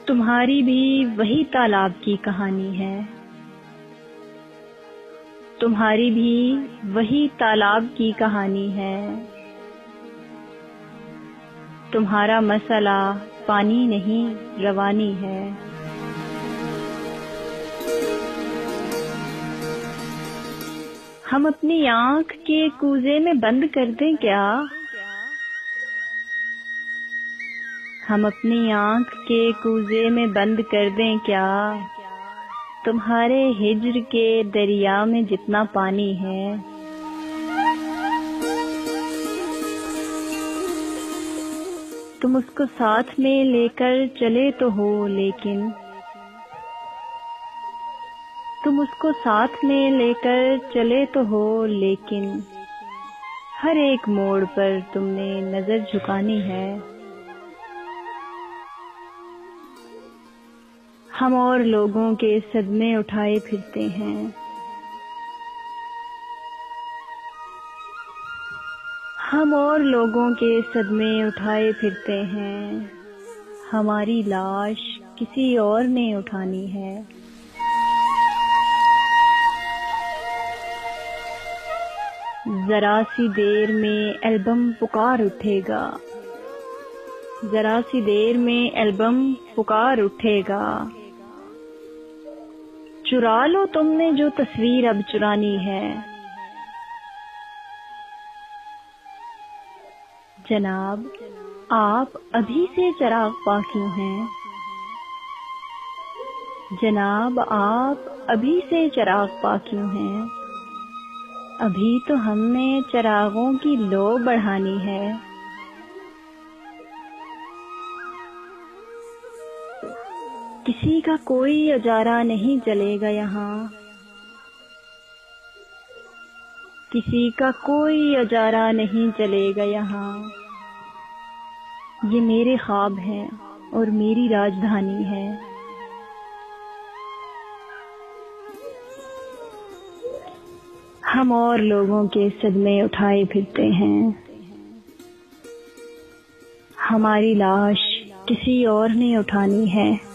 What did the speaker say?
तुम्हारी भी वही तालाब की कहानी है, तुम्हारी भी वही तालाब की कहानी है। तुम्हारा मसला पानी नहीं रवानी है। हम अपनी आँख के कूजे में बंद कर दें क्या? हम अपनी आँख के कूजे में बंद कर दें क्या? तुम्हारे हिज्र के दरिया में जितना पानी है। तुम उसको साथ में लेकर चले तो हो, लेकिन तुम उसको साथ में लेकर चले तो हो, लेकिन हर एक मोड़ पर तुमने नजर झुकानी है। हम और लोगों के सदमे उठाए फिरते हैं, हम और लोगों के सदमे उठाए फिरते हैं। हमारी लाश किसी और ने उठानी है। जरा सी देर में एल्बम पुकार उठेगा, जरा सी देर में एल्बम पुकार उठेगा। चुरा लो तुमने जो तस्वीर अब चुरानी है। जनाब, आप अभी से चिराग पा क्यों हैं? जनाब, आप अभी से चिराग पा क्यों हैं? अभी तो हमने चिरागों की लो बढ़ानी है। किसी का कोई उजारा नहीं जलेगा यहाँ, किसी का कोई उजारा नहीं जलेगा यहाँ। ये मेरे ख्वाब हैं और मेरी राजधानी है। हम और लोगों के सदमे उठाए फिरते हैं। हमारी लाश किसी और ने उठानी है।